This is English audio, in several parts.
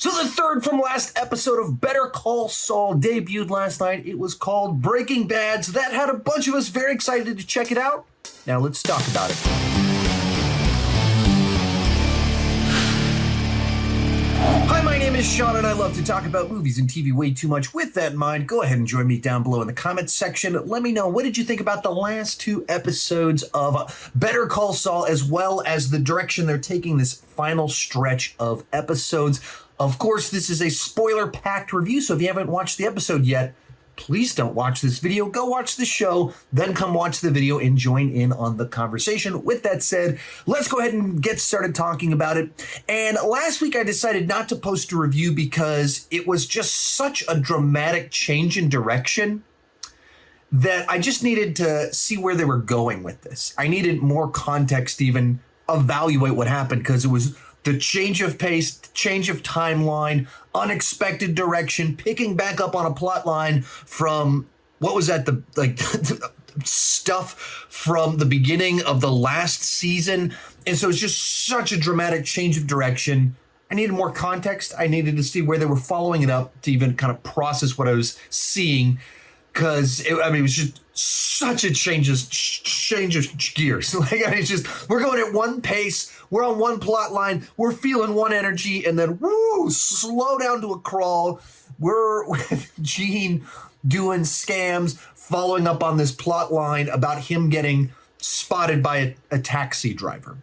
So the third from last episode of Better Call Saul debuted last night. It was called Breaking Bad, so that had a bunch of us very excited to check it out. Now let's talk about it. Hi, my name is Sean, and I love to talk about movies and TV way too much. With that in mind, go ahead and join me down below in the comments section. Let me know, what did you think about the last two episodes of Better Call Saul, as well as the direction they're taking this final stretch of episodes? Of course, this is a spoiler-packed review, so if you haven't watched the episode yet, please don't watch this video. Go watch the show, then come watch the video and join in on the conversation. With that said, let's go ahead and get started talking about it. And last week I decided not to post a review because it was just such a dramatic change in direction that I just needed to see where they were going with this. I needed more context to even evaluate what happened, because it was the change of pace, change of timeline, unexpected direction, picking back up on a plot line from what was that, the stuff from the beginning of the last season. And so it's just such a dramatic change of direction. I needed more context. I needed to see where they were following it up to even kind of process what I was seeing, because it was just such a change of gears. It's just, we're going at one pace, we're on one plot line, we're feeling one energy, and then slow down to a crawl. We're with Gene doing scams, following up on this plot line about him getting spotted by a taxi driver.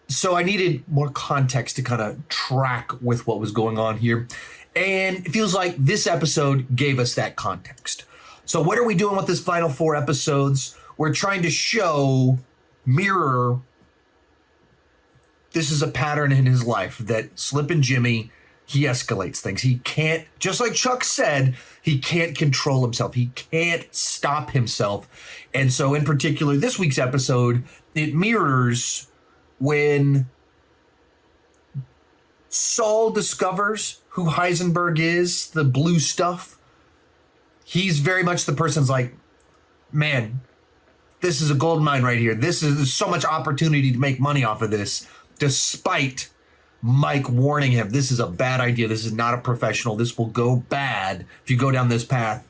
So I needed more context to kind of track with what was going on here. And it feels like this episode gave us that context. So what are we doing with this final four episodes? We're trying to mirror, this is a pattern in his life, that Slip and Jimmy, he escalates things. He can't, just like Chuck said, he can't control himself. He can't stop himself. And so in particular, this week's episode, it mirrors when Saul discovers who Heisenberg is, the blue stuff. He's very much the person's like, man, this is a gold mine right here. There's so much opportunity to make money off of this, despite Mike warning him, this is a bad idea. This is not a professional. This will go bad if you go down this path.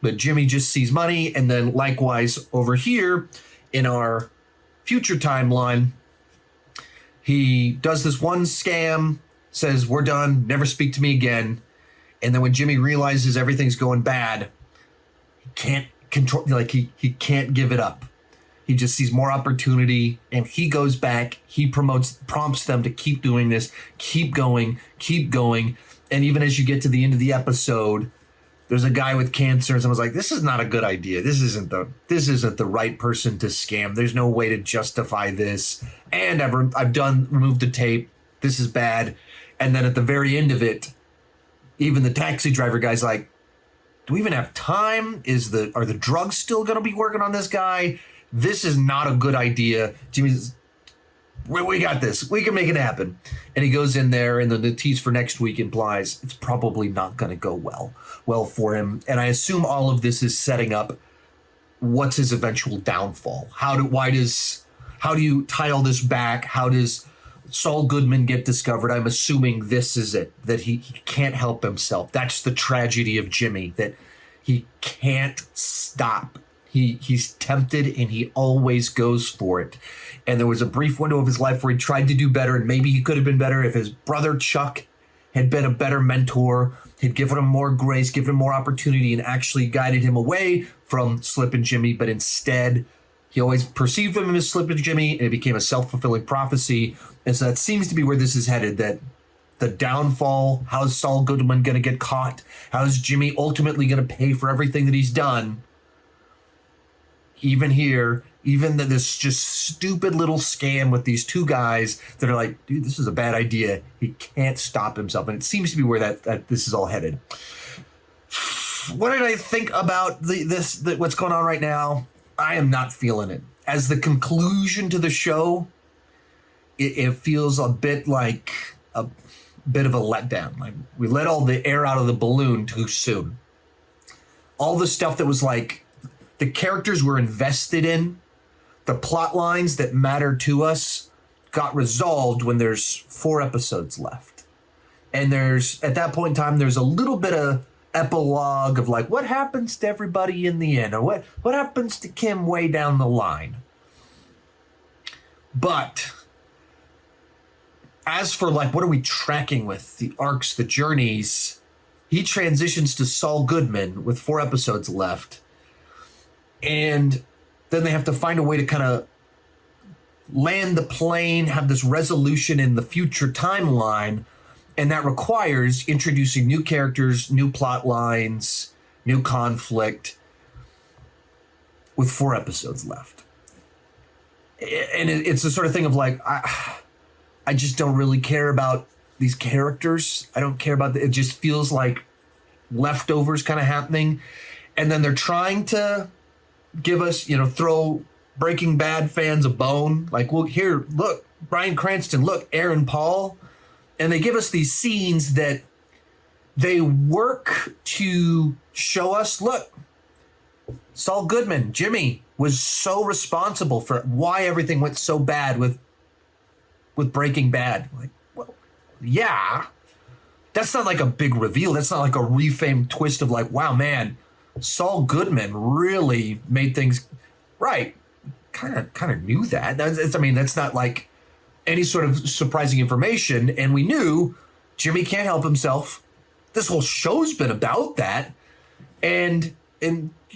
But Jimmy just sees money. And then likewise over here in our future timeline, he does this one scam, says, we're done, never speak to me again. And then when Jimmy realizes everything's going bad, he can't control, he can't give it up. He just sees more opportunity, and he goes back. He prompts them to keep doing this, keep going. And even as you get to the end of the episode, there's a guy with cancer, and someone's like, this is not a good idea. This isn't the right person to scam. There's no way to justify this. And I've removed the tape. This is bad. And then at the very end of it, even the taxi driver guy's like, do we even have time? Are the drugs still going to be working on this guy? This is not a good idea. Jimmy's, we got this. We can make it happen. And he goes in there, and the tease for next week implies it's probably not going to go well for him. And I assume all of this is setting up what's his eventual downfall. How do you tie all this back? How does Saul Goodman get discovered? I'm assuming this is it, that he can't help himself. That's the tragedy of Jimmy, that he can't stop. He's tempted, and he always goes for it. And there was a brief window of his life where he tried to do better, and maybe he could have been better if his brother Chuck had been a better mentor, had given him more grace, given him more opportunity, and actually guided him away from Slip and Jimmy. But instead, he always perceived him as Slip and Jimmy, and it became a self-fulfilling prophecy. And so that seems to be where this is headed, that the downfall, how is Saul Goodman going to get caught? How is Jimmy ultimately going to pay for everything that he's done? Even here, even this just stupid little scam with these two guys that are like, dude, this is a bad idea. He can't stop himself. And it seems to be where that this is all headed. What did I think about what's going on right now? I am not feeling it. As the conclusion to the show, it feels a bit like a bit of a letdown. Like, we let all the air out of the balloon too soon. All the stuff that was like, the characters we're invested in, the plot lines that matter to us, got resolved when there's 4 episodes left. And at that point in time, there's a little bit of epilogue of like, what happens to everybody in the end? Or what happens to Kim way down the line? But as for like, what are we tracking with? The arcs, the journeys, he transitions to Saul Goodman with 4 episodes left. And then they have to find a way to kind of land the plane, have this resolution in the future timeline. And that requires introducing new characters, new plot lines, new conflict with 4 episodes left. And it's the sort of thing of like, I just don't really care about these characters. I don't care about it. Just feels like leftovers kind of happening. And then they're trying to give us, throw Breaking Bad fans a bone. Like, well, here, look, Bryan Cranston, look, Aaron Paul. And they give us these scenes that they work to show us, look, Saul Goodman, Jimmy, was so responsible for why everything went so bad with Breaking Bad. Like, well, yeah. That's not like a big reveal. That's not like a refamed twist of like, wow, man, Saul Goodman really made things right. Kind of knew that. That's not like any sort of surprising information. And we knew Jimmy can't help himself. This whole show's been about that. And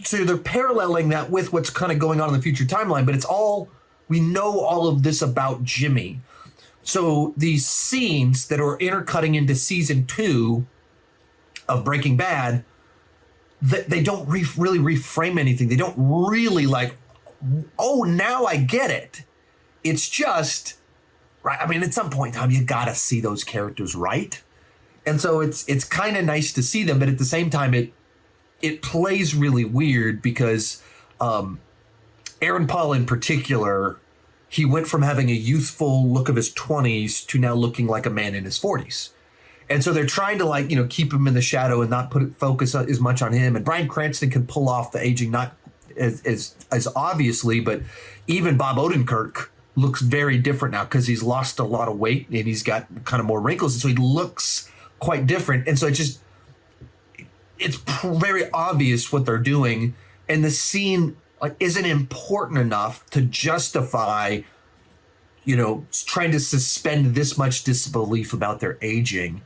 so they're paralleling that with what's kind of going on in the future timeline, but we know all of this about Jimmy. So these scenes that are intercutting into season 2 of Breaking Bad, they don't really reframe anything. They don't really like, oh, now I get it. It's just, right. I mean, at some point in time, you got to see those characters, right? And so it's kind of nice to see them, but at the same time, it plays really weird because Aaron Paul in particular, he went from having a youthful look of his 20s to now looking like a man in his 40s. And so they're trying to keep him in the shadow and not focus as much on him. And Bryan Cranston can pull off the aging, not as obviously, but even Bob Odenkirk looks very different now because he's lost a lot of weight and he's got kind of more wrinkles. And so he looks quite different. And so it's very obvious what they're doing. And the scene isn't important enough to justify, trying to suspend this much disbelief about their aging.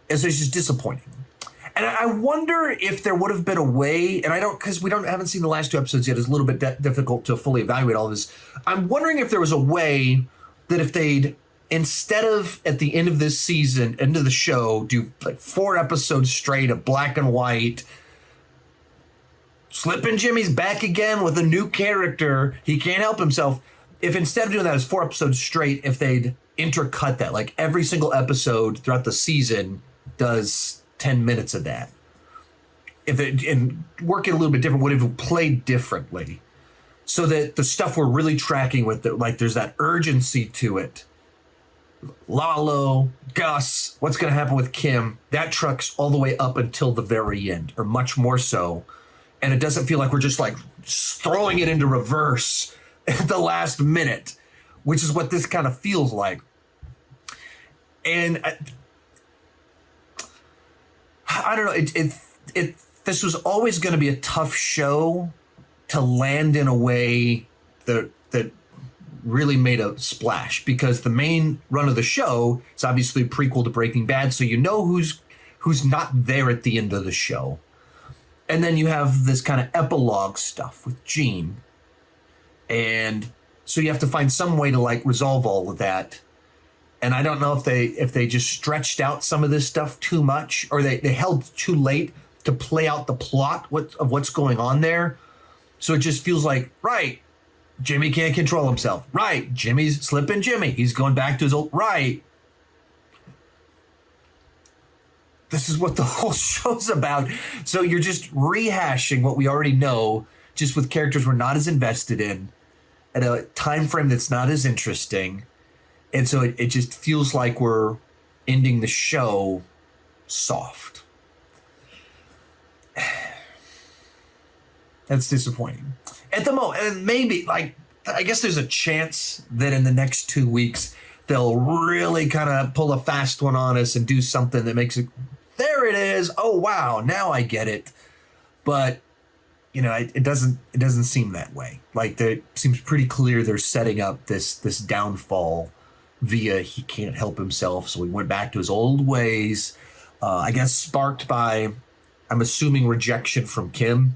And so it's just disappointing. And I wonder if there would have been a way, and because we haven't seen the last 2 episodes yet, it's a little bit difficult to fully evaluate all of this. I'm wondering if there was a way that if they'd, instead of at the end of this season, end of the show, do like 4 episodes straight of black and white, Slippin' Jimmy's back again with a new character, he can't help himself. If instead of doing that as 4 episodes straight, if they'd intercut that, like every single episode throughout the season does 10 minutes of that. And work it a little bit different, would have played differently. So that the stuff we're really tracking with, there's that urgency to it. Lalo, Gus, what's going to happen with Kim? That trucks all the way up until the very end, or much more so. And it doesn't feel like we're just like throwing it into reverse at the last minute, which is what this kind of feels like. And I don't know. This was always going to be a tough show to land in a way that really made a splash, because the main run of the show is obviously a prequel to Breaking Bad, so you know who's not there at the end of the show. And then you have this kind of epilogue stuff with Gene. And so you have to find some way to resolve all of that. And I don't know if they just stretched out some of this stuff too much, or they held too late to play out the plot of what's going on there. So it just feels like, right, Jimmy can't control himself. Right, Jimmy's slipping Jimmy. He's going back to his old, right. This is what the whole show's about. So you're just rehashing what we already know, just with characters we're not as invested in, at a time frame that's not as interesting. And so it just feels like we're ending the show soft. That's disappointing. At the moment, and maybe, I guess there's a chance that in the next 2 weeks they'll really kind of pull a fast one on us and do something that makes it, there it is. Oh, wow. Now I get it. But, you know, it doesn't seem that way. Like, it seems pretty clear they're setting up this downfall via he can't help himself. So he went back to his old ways, I guess sparked by, I'm assuming, rejection from Kim,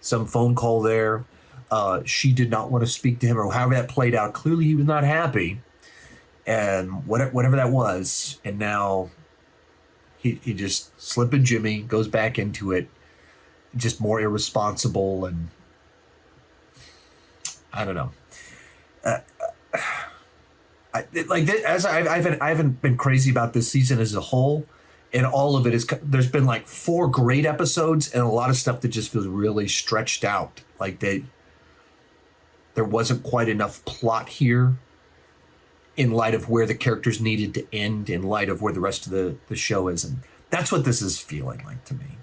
some phone call there. She did not want to speak to him, or however that played out. Clearly he was not happy, and whatever that was. And now he just slipping Jimmy, goes back into it, just more irresponsible. And I don't know. I haven't been crazy about this season as a whole, and all of it is, there's been like 4 great episodes and a lot of stuff that just feels really stretched out. Like there wasn't quite enough plot here in light of where the characters needed to end, in light of where the rest of the show is. And that's what this is feeling like to me.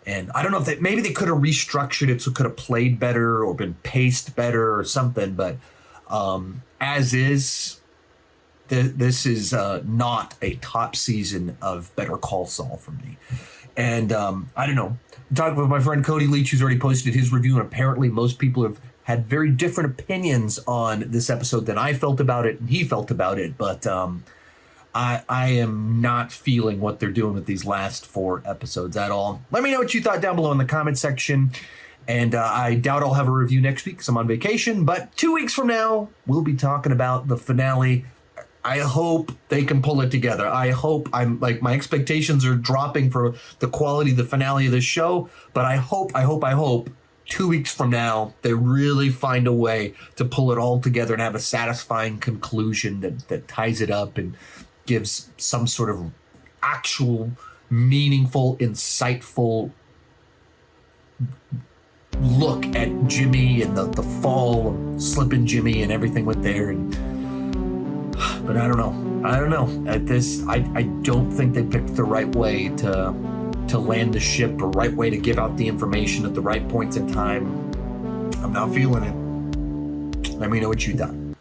And I don't know if maybe they could have restructured it so it could have played better or been paced better or something. But as is, this is not a top season of Better Call Saul for me. And I don't know. I'm talking with my friend Cody Leach, who's already posted his review, and apparently most people have had very different opinions on this episode than I felt about it and he felt about it. But I am not feeling what they're doing with these last 4 episodes at all. Let me know what you thought down below in the comment section. And I doubt I'll have a review next week because I'm on vacation. But 2 weeks from now, we'll be talking about the finale. I hope they can pull it together. I hope, my expectations are dropping for the quality of the finale of this show. But I hope 2 weeks from now, they really find a way to pull it all together and have a satisfying conclusion that ties it up and gives some sort of actual, meaningful, insightful look at Jimmy and the fall of Slippin' Jimmy and everything with there. But I don't know. At this, I don't think they picked the right way to land the ship, or right way to give out the information at the right points in time. I'm not feeling it. Let me know what you thought.